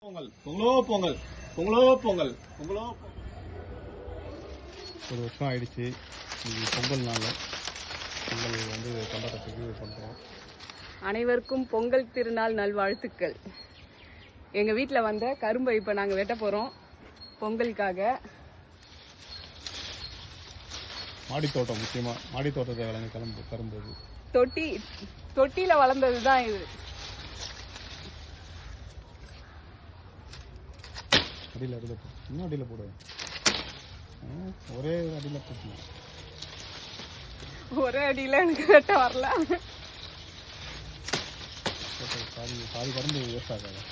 பொங்கல் பொங்கலோ பொங்கல் பொங்கலோ பொங்கல் பொங்கலோ ஒரு வருஷம் ஆயிடுச்சு. இன்னைக்கு பொங்கல் நாள். பொங்கல் வந்து கொண்டாட்டத்துக்கு பண்ணுறோம். அனைவருக்கும் பொங்கல் திருநாள் நல்வாழ்த்துக்கள். எங்கள் வீட்டில் வந்த கரும்பை இப்போ நாங்கள் வெட்ட போகிறோம் பொங்கலுக்காக. மாடித்தோட்டம், முக்கியமாக மாடித்தோட்டத்தை விளைஞ்ச கரும்பு இது. தொட்டியில் வளர்ந்தது தான் இது. அடியில் இன்னும் அடியில் போடு. ஒரே அடியில் போட்டு. ஒரே அடியில் எனக்கு வெட்ட வரல. பாதி கரும்பு வேஸ்ட் ஆகாது.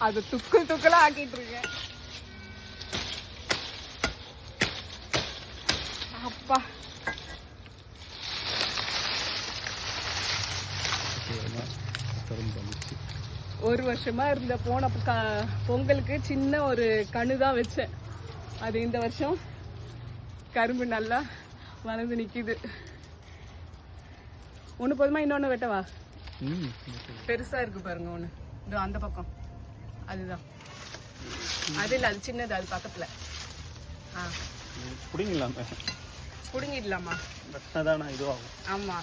அது துக்கலா ஆக்கிட்டு இருக்கேன். அப்பா ஒரு வருஷமா இருந்த போன பொங்கலுக்கு சின்ன ஒரு கண்ணு தான் வச்சேன். அது இந்த வருஷம் கரும்பு நல்லா வளர்ந்து நிக்குது. ஒண்ணு போதுமா? இன்னொன்னு வெட்டவா? பெருசா இருக்கு பாருங்க ஒண்ணு. இதோ அந்த பக்கம் அதுதான். அது இல்ல, அது சின்னது, அது பக்கத்துல. புடுங்கிடலாமா? இதுவாகும். ஆமா,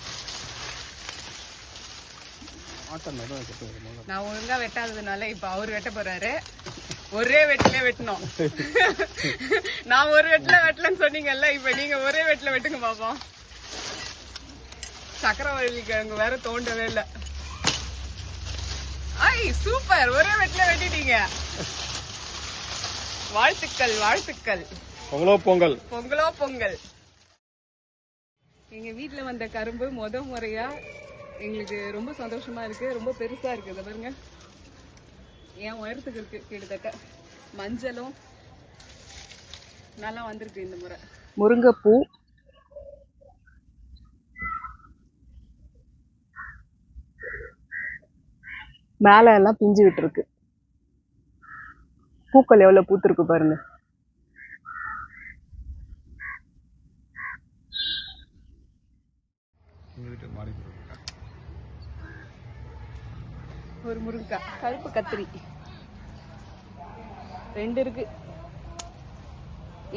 நான் ஒழுங்கா வெட்டாததுனால இப்ப அவர் வெட்ட போறாரு. ஒரே வெட்டிலே வெட்டணும். நான் ஒரு வெட்டலன்னு சொன்னீங்கல்ல, இப்ப நீங்க ஒரே வெட்டில வெட்டுங்க பாப்போம். சக்கரவள்ளி கிழங்கு வேற தோண்டவே இல்ல. ஐ சூப்பர், ஒரே வெட்டில வெட்டிட்டீங்க. வாழ்த்துக்கள் வாழ்த்துக்கள். பொங்கலோ பொங்கல் பொங்கலோ பொங்கல். எங்க வீட்டுல வந்த கரும்பு முறையா எங்களுக்கு ரொம்ப சந்தோஷமா இருக்கு. ரொம்ப பெருசா இருக்கு. இதை பாருங்க, என் உயரத்துக்கு இருக்கு. கிட்டத்தட்ட மஞ்சளும் நல்லா வந்திருக்கு இந்த முறை. முருங்கைப்பூ, மேல எல்லாம் பிஞ்சு விட்டு இருக்கு. பூக்கள் எவ்வளவு பூத்திருக்கு பாருங்க. ஒரு முருங்கைக்காய், கருப்பு கத்திரி 2 இருக்கு.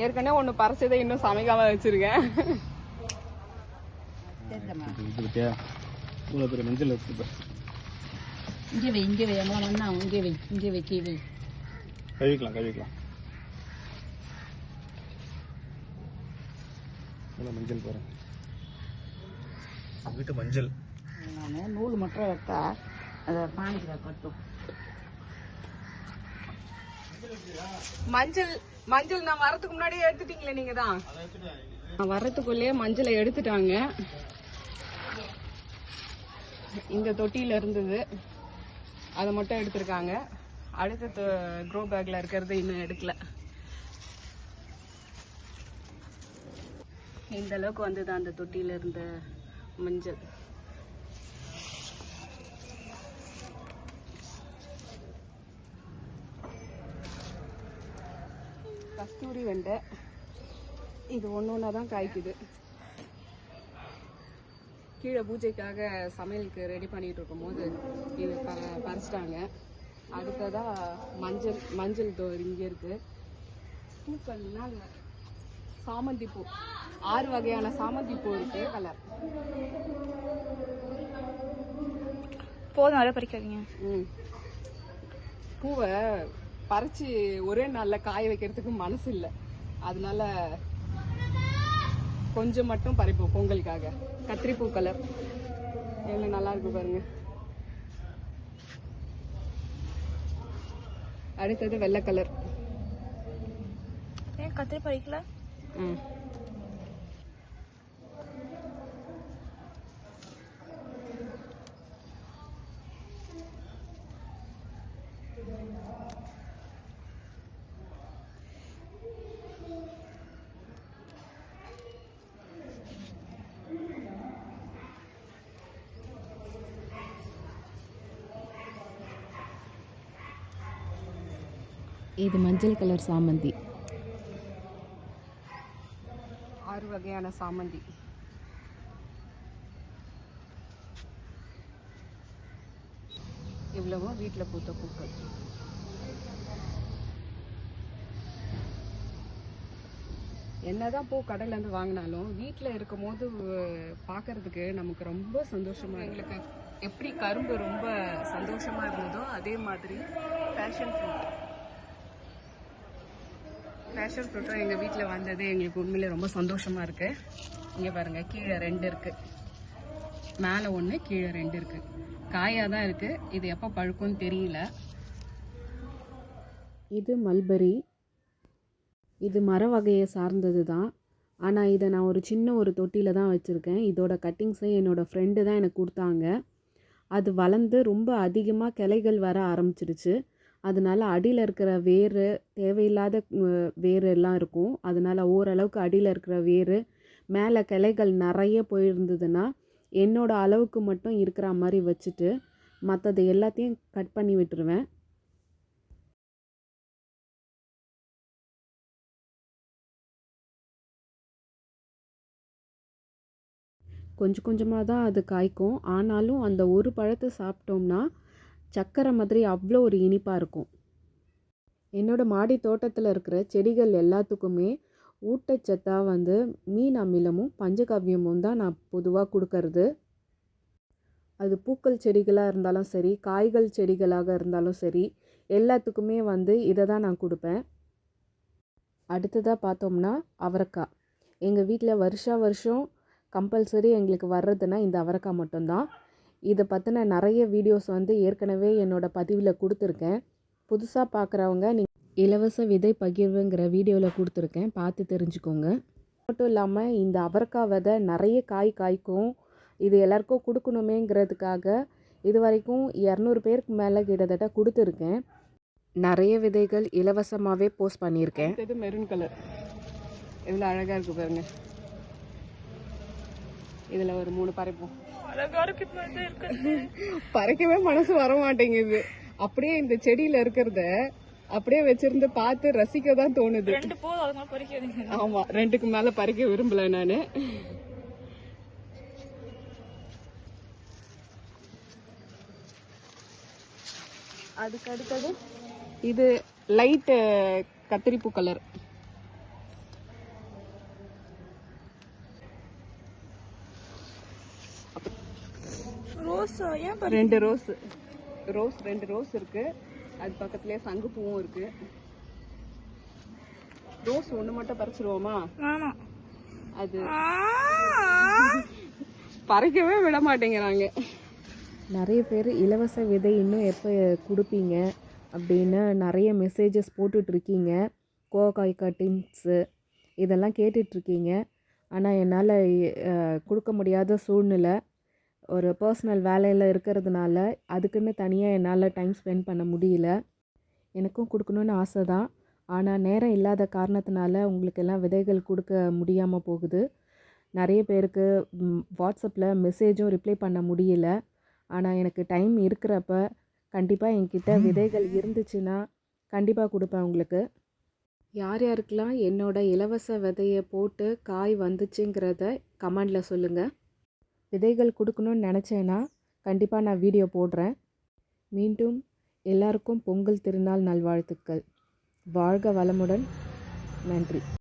ஏற்கனவே ஒண்ணு பறிச்சதை இன்னும் சமைக்காம வச்சிருக்கேன். மஞ்சள் கழுவிக்கலாம். மஞ்சள் பாரு, வீட்டு மஞ்சள். நூல் மட்டும் வைத்தா அதை பானிக்கிற கட்டும். மஞ்சள் நான் வரதுக்கு முன்னாடியே எடுத்துட்டீங்களே நீங்க தான். வரதுக்குள்ளேயே மஞ்சளை எடுத்துட்டாங்க. இந்த தொட்டியில இருந்தது, அதை மட்டும் எடுத்திருக்காங்க. அடுத்த க்ரோ பேக்ல இருக்கிறது இன்னும் எடுக்கல. இந்த அளவுக்கு வந்தது அந்த தொட்டியில இருந்த மஞ்சள். கஸ்தூரி வெண்டை இது ஒன்னொன்னா தான் காய்க்குது. கீழே பூஜைக்காக சமையலுக்கு ரெடி பண்ணிட்டு இருக்கும் போது இது பறிச்சிட்டாங்க. அடுத்ததா மஞ்சள் இங்க இருக்கு. பூக்கள்னா சாமந்தி பூ, 6 வகையான சாமந்தி பூ இருக்கு. கலர் போதும், அதை பறிக்காதீங்க. பூவை பறிச்சு ஒரே நாள்ல காய வைக்கிறதுக்கு மனசு இல்லை. அதனால கொஞ்சம் மட்டும் பறிப்போம் பொங்கலுக்காக. கத்திரிப்பூ கலர் எவ்வளவு நல்லா இருக்கு பாருங்க. அடுத்தது வெள்ளை கலர். ஏன் கத்திரி பறிக்கல? இது மஞ்சள் கலர் சாமந்தி. 6 வகையான சாமந்தி. இவ்வளவும் வீட்டில் பூத்த பூக்கள். என்னதான் பூ கடையிலேருந்து வாங்கினாலும் வீட்டில் இருக்கும் போது பார்க்கறதுக்கு நமக்கு ரொம்ப சந்தோஷமா. எங்களுக்கு எப்படி கரும்பு ரொம்ப சந்தோஷமா இருந்ததோ அதே மாதிரி பேஷன் ஃப்ரூட்டும் எங்கள் வீட்டில் வந்தது எங்களுக்கு உண்மையிலே ரொம்ப சந்தோஷமா இருக்கு. இங்கே பாருங்க, கீழே 2 இருக்கு, மேலே 1, கீழே 2 இருக்கு. காயாக தான் இருக்கு. இது எப்போ பழுக்கும்னு தெரியல. இது மல்பெரி. இது மர வகையை சார்ந்தது தான். ஆனால் இதை நான் ஒரு சின்ன ஒரு தொட்டியில் தான் வச்சுருக்கேன். இதோட கட்டிங்ஸை என்னோடய ஃப்ரெண்டு தான் எனக்கு கொடுத்தாங்க. அது வளர்ந்து ரொம்ப அதிகமாக கிளைகள் வர ஆரம்பிச்சிடுச்சு. அதனால அடியில் இருக்கிற வேர், தேவையில்லாத வேர் எல்லாம் இருக்கும். அதனால ஓரளவுக்கு அடியில் இருக்கிற வேர், மேலே கிளைகள் நிறைய போயிருந்ததுன்னா என்னோட அளவுக்கு மட்டும் இருக்கிற மாதிரி வச்சுட்டு மற்றது எல்லாத்தையும் கட் பண்ணி விட்டுருவேன். கொஞ்சம் கொஞ்சமாக தான் அது காய்க்கும். ஆனாலும் அந்த ஒரு பழத்தை சாப்பிட்டோம்னா சக்கரை மாதிரி அவ்வளோ ஒரு இனிப்பாக இருக்கும். என்னோடய மாடி தோட்டத்தில் இருக்கிற செடிகள் எல்லாத்துக்குமே ஊட்டச்சத்தாக மீன் அமிலமும் பஞ்சகவ்யமும் தான் நான் பொதுவாக கொடுக்கறது. அது பூக்கள் செடிகளாக இருந்தாலும் சரி, காய்கள் செடிகளாக இருந்தாலும் சரி, எல்லாத்துக்குமே இதை தான் நான் கொடுப்பேன். அடுத்ததாக பார்த்தோம்னா அவரைக்காய். எங்கள் வீட்டில் வருஷம் கம்பல்சரி எங்களுக்கு வர்றதுன்னா இந்த அவரைக்காய் மட்டும்தான். இதை பற்றின நிறைய வீடியோஸ் ஏற்கனவே என்னோடய பதிவில் கொடுத்துருக்கேன். புதுசாக பார்க்குறவங்க இலவச விதை பகிர்வுங்கிற வீடியோவில் கொடுத்துருக்கேன், பார்த்து தெரிஞ்சுக்கோங்க. மட்டும் இல்லாமல் இந்த அவரைக்காய் விதை நிறைய காய்க்கும். இது எல்லாருக்கும் கொடுக்கணுமேங்கிறதுக்காக இது வரைக்கும் 200 பேருக்கு மேலே கிட்டத்தட்ட கொடுத்துருக்கேன். நிறைய விதைகள் இலவசமாகவே போஸ்ட் பண்ணியிருக்கேன். இது மெரூன் கலர் எவ்வளோ அழகாக இருக்குது பாருங்க. இதில் ஒரு 3 பறைப்போம். பறைக்கவே மனசு வர மாட்டேங்குது. அப்படியே இந்த செடியில் இருக்கிறத அப்படியே வச்சிருந்து பார்த்து ரசிக்க தான் தோணுது. ஆமா, 2க்கு மேல பறிக்க விரும்பல நானு. அதுக்கு அடுத்தது இது லைட் கத்திரிப்பூ கலர். ரெண்டு ரோஸ் இருக்கு. அது பக்கத்துலயே சங்குப்பூவும் இருக்கு. ரோஸ் ஒண்ணு மட்டும் பறிச்சிருவோமா? அது பறிக்கவே விட மாட்டேங்கிறாங்க. நிறைய பேர் இலவச விதை இன்னும் எப்போ கொடுப்பீங்க அப்படின்னு நிறைய மெசேஜஸ் போட்டுட்ருக்கீங்க. கோவக்காய் கட்டிங்ஸு இதெல்லாம் கேட்டுட்ருக்கீங்க. ஆனால் என்னால் கொடுக்க முடியாத சூழ்நிலை. ஒரு பர்சனல் வேலையில் இருக்கிறதுனால அதுக்குன்னு தனியாக என்னால் டைம் ஸ்பெண்ட் பண்ண முடியல. எனக்கும் கொடுக்கணுன்னு ஆசை தான். ஆனால் நேரம் இல்லாத காரணத்தினால உங்களுக்கெல்லாம் விதைகள் கொடுக்க முடியாமல் போகுது. நிறைய பேருக்கு வாட்ஸ்அப்பில் மெசேஜும் ரிப்ளை பண்ண முடியல. ஆனால் எனக்கு டைம் இருக்கிறப்ப கண்டிப்பாக என்கிட்ட விதைகள் இருந்துச்சுன்னா கண்டிப்பாக கொடுப்பேன் உங்களுக்கு. யார் யாருக்கெல்லாம் என்னோடய இலவச விதையை போட்டு காய் வந்துச்சுங்கிறத கமெண்டில் சொல்லுங்கள். விதைகள் கொடுக்கணுன்னு நினச்சேன்னா கண்டிப்பாக நான் வீடியோ போடுறேன். மீண்டும் எல்லாருக்கும் பொங்கல் திருநாள் நல்வாழ்த்துக்கள். வாழ்க வளமுடன். நன்றி.